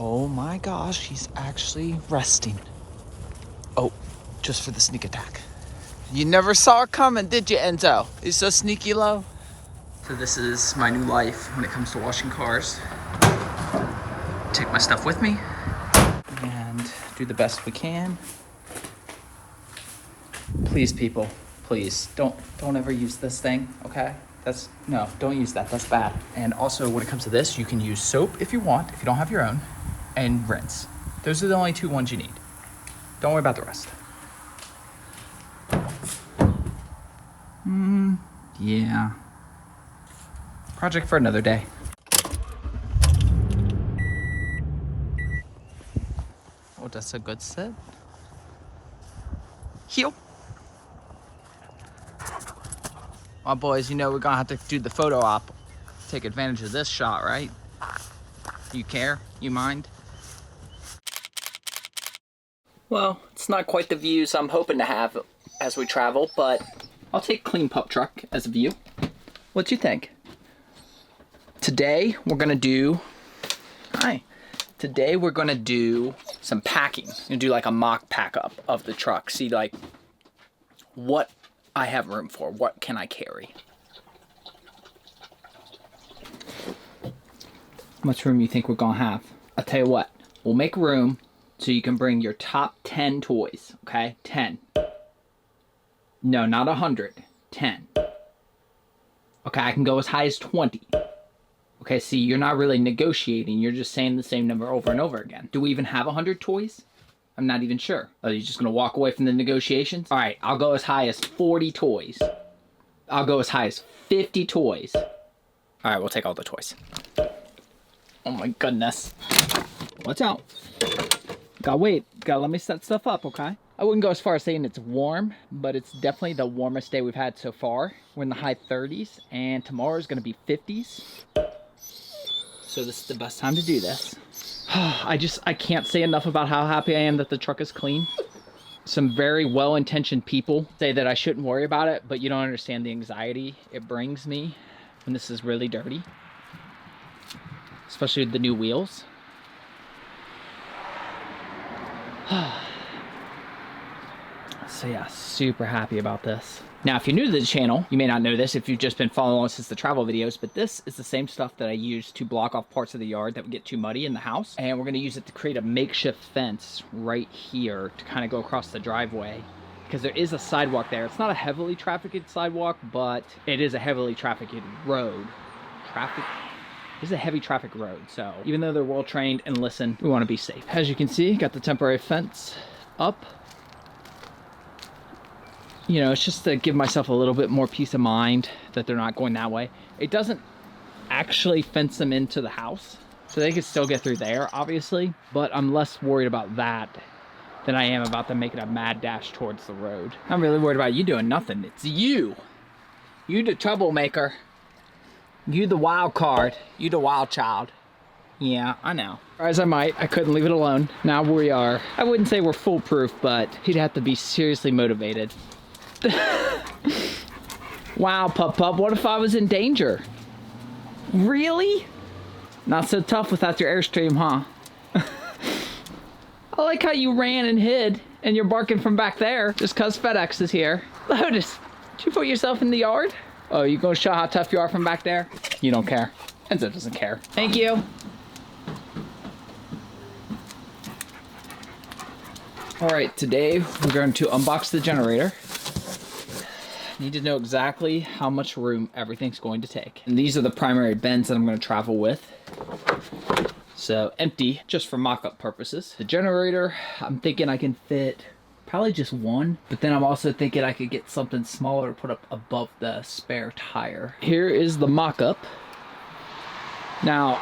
Oh my gosh, he's actually resting. Oh, just for the sneak attack. You never saw it coming, did you, Enzo? He's so sneaky low. So this is my new life when it comes to washing cars. Take my stuff with me and do the best we can. Please, people, please don't ever use this thing, okay? No, don't use that, that's bad. And also when it comes to this, you can use soap if you want, if you don't have your own, and rinse. Those are the only 2 ones you need. Don't worry about the rest. Yeah. Project for another day. Oh, that's a good sit. Heel. Well, boys, you know we're gonna have to do the photo op. Take advantage of this shot, right? You care? You mind? Well, it's not quite the views I'm hoping to have as we travel, but I'll take clean pup truck as a view. What you think? Today we're gonna do, Today we're gonna do some packing. We're gonna do like a mock pack up of the truck. See like what I have room for. What can I carry? How much room you think we're gonna have? I'll tell you what, we'll make room so you can bring your top 10 toys, okay? 10. No, not 100, 10. Okay, I can go as high as 20. Okay, see, you're not really negotiating. You're just saying the same number over and over again. Do we even have 100 toys? I'm not even sure. Are you just gonna walk away from the negotiations? All right, I'll go as high as 40 toys. I'll go as high as 50 toys. All right, we'll take all the toys. Oh my goodness. Watch out. Gotta wait, gotta let me set stuff up, okay? I wouldn't go as far as saying it's warm, but it's definitely the warmest day we've had so far. We're in the high 30s, and tomorrow is gonna be 50s. So this is the best time to do this. I can't say enough about how happy I am that the truck is clean. Some very well-intentioned people say that I shouldn't worry about it, but you don't understand the anxiety it brings me when this is really dirty. Especially with the new wheels. So yeah, super happy about this. Now, if you're new to the channel, you may not know this if you've just been following us since the travel videos, but this is the same stuff that I use to block off parts of the yard that would get too muddy in the house. And we're gonna use it to create a makeshift fence right here to kind of go across the driveway, because there is a sidewalk there. It's not a heavily trafficked sidewalk, but it is a heavily trafficked road. This is a heavy traffic road, so even though they're well trained and listen, we want to be safe. As you can see, got the temporary fence up. You know, it's just to give myself a little bit more peace of mind that they're not going that way. It doesn't actually fence them into the house, so they can still get through there, obviously, but I'm less worried about that than I am about them making a mad dash towards the road. I'm really worried about you doing nothing. It's you. You the troublemaker. You the wild card. You the wild child. Yeah, I know. As I might, I couldn't leave it alone. Now we are, I wouldn't say we're foolproof, but he'd have to be seriously motivated. Wow, pup, what if I was in danger? Really? Not so tough without your Airstream, huh? I like how you ran and hid, and you're barking from back there, just cause FedEx is here. Lotus, did you put yourself in the yard? Oh, you gonna show how tough you are from back there? You don't care. Enzo doesn't care. Thank you. All right, today we're going to unbox the generator. Need to know exactly how much room everything's going to take. And these are the primary bins that I'm going to travel with. So empty, just for mock-up purposes. The generator, I'm thinking I can fit probably just one, but then I'm also thinking I could get something smaller to put up above the spare tire. Here is the mock-up. Now,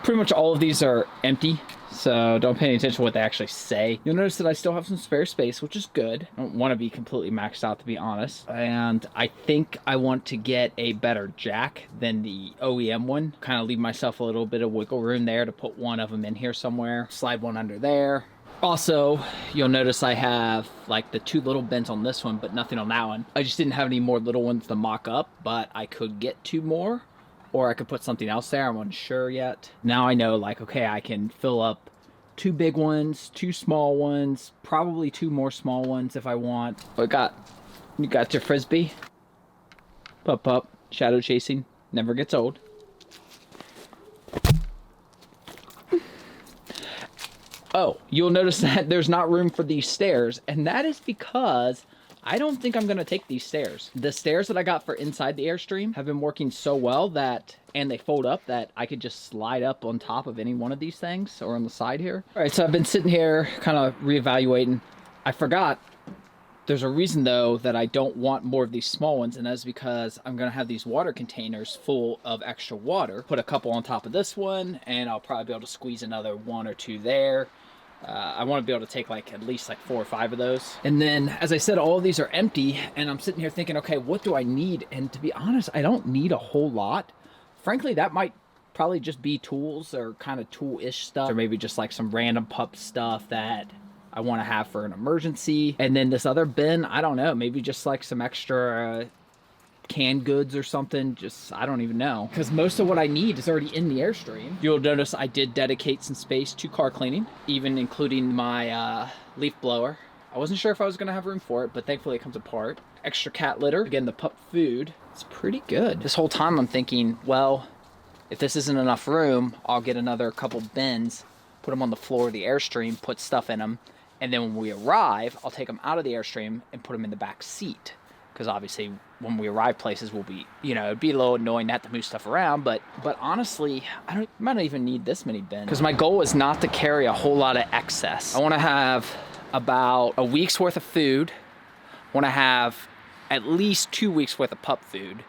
pretty much all of these are empty, so don't pay any attention to what they actually say. You'll notice that I still have some spare space, which is good. I don't want to be completely maxed out, to be honest. And I think I want to get a better jack than the OEM one. Kind of leave myself a little bit of wiggle room there to put one of them in here somewhere. Slide one under there. Also, you'll notice I have like the 2 little bins on this one, but nothing on that one. I just didn't have any more little ones to mock up, but I could get 2 more. or I could put something else there. I wasn't sure yet. Now I know, like, okay, I can fill up 2 big ones, 2 small ones, probably 2 more small ones if I want. You got your frisbee. Pup, shadow chasing, never gets old. Oh, you'll notice that there's not room for these stairs, and that is because I don't think I'm gonna take these stairs. The stairs that I got for inside the Airstream have been working so well that, and they fold up, that I could just slide up on top of any one of these things or on the side here. All right, so I've been sitting here kind of reevaluating. I forgot there's a reason though that I don't want more of these small ones, and that's because I'm gonna have these water containers full of extra water. Put a couple on top of this one, and I'll probably be able to squeeze another 1 or 2 there. I want to be able to take like at least like 4 or 5 of those. And then, as I said, all of these are empty, and I'm sitting here thinking, okay, what do I need? And to be honest, I don't need a whole lot. Frankly, that might probably just be tools or kind of tool-ish stuff, or maybe just like some random pup stuff that I want to have for an emergency. And then this other bin, I don't know, maybe just like some extra canned goods or something. Just, I don't even know, because most of what I need is already in the Airstream. You'll notice I did dedicate some space to car cleaning, even including my leaf blower. I wasn't sure if I was gonna have room for it, but thankfully it comes apart. Extra cat litter. Again, the pup food, it's pretty good. This whole time I'm thinking, well, if this isn't enough room, I'll get another couple bins, put them on the floor of the Airstream, put stuff in them, and then when we arrive, I'll take them out of the Airstream and put them in the back seat. Because obviously when we arrive places, we'll be, you know, it'd be a little annoying to have to move stuff around, but honestly, I might not even need this many bins, because my goal is not to carry a whole lot of excess. I want to have about a week's worth of food. I want to have at least 2 weeks worth of pup food,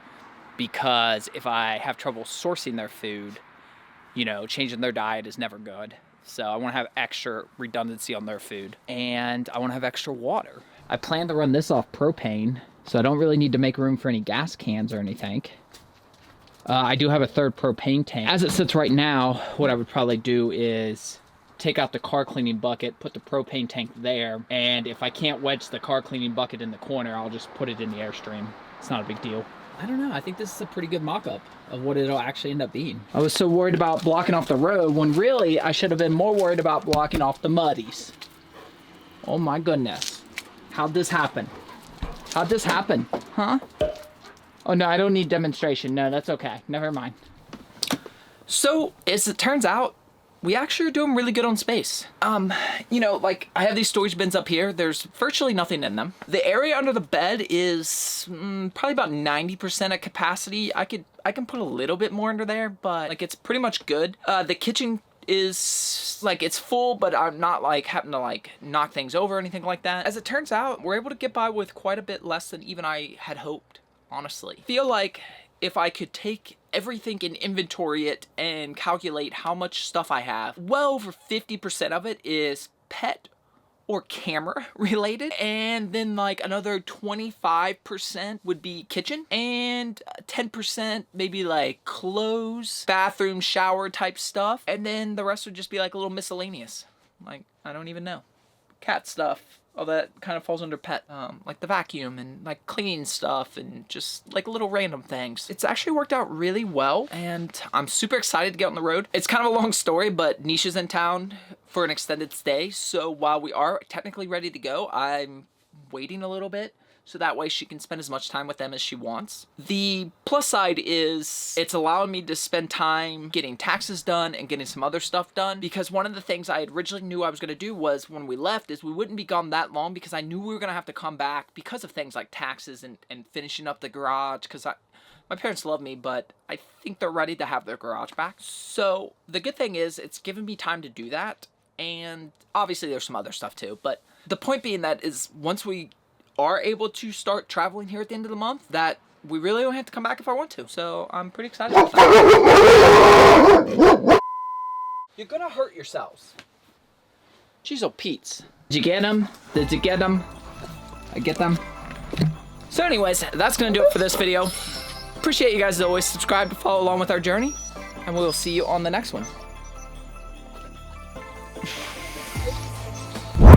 because if I have trouble sourcing their food, you know, changing their diet is never good. So I want to have extra redundancy on their food, and I want to have extra water. I plan to run this off propane, so I don't really need to make room for any gas cans or anything. I do have a 3rd propane tank. As it sits right now, what I would probably do is take out the car cleaning bucket, put the propane tank there, and if I can't wedge the car cleaning bucket in the corner, I'll just put it in the Airstream. It's not a big deal. I don't know, I think this is a pretty good mock-up of what it'll actually end up being. I was so worried about blocking off the road, when really I should have been more worried about blocking off the muddies. Oh my goodness. How'd this happen? How'd this happen? Huh? Oh no, I don't need demonstration. No, that's okay. Never mind. So, as it turns out, we actually are doing really good on space. You know, like, I have these storage bins up here. There's virtually nothing in them. The area under the bed is probably about 90% at capacity. I can put a little bit more under there, but like, it's pretty much good. The kitchen is like, it's full, but I'm not like having to like knock things over or anything like that. As it turns out, we're able to get by with quite a bit less than even I had hoped, honestly. I feel like if I could take everything and inventory it and calculate how much stuff I have, well over 50% of it is pet or camera related, and then like another 25% would be kitchen, and 10% maybe like clothes, bathroom, shower type stuff, and then the rest would just be like a little miscellaneous, like I don't even know, cat stuff. All that kind of falls under pet, like the vacuum and like cleaning stuff and just like little random things. It's actually worked out really well, and I'm super excited to get on the road. It's kind of a long story, but Nisha's in town for an extended stay, so while we are technically ready to go, I'm waiting a little bit so that way she can spend as much time with them as she wants. The plus side is it's allowing me to spend time getting taxes done and getting some other stuff done, because one of the things I originally knew I was going to do was when we left is we wouldn't be gone that long, because I knew we were going to have to come back because of things like taxes and finishing up the garage, because my parents love me, but I think they're ready to have their garage back. So the good thing is it's given me time to do that, and obviously there's some other stuff too, but the point being that is once we are able to start traveling here at the end of the month, that we really don't have to come back if I want to. So I'm pretty excited about that. You're gonna hurt yourselves. Jeez, oh Pete's. Did you get them? Did you get them? I get them. So anyways, that's gonna do it for this video. Appreciate you guys as always. Subscribe to follow along with our journey, and we'll see you on the next one.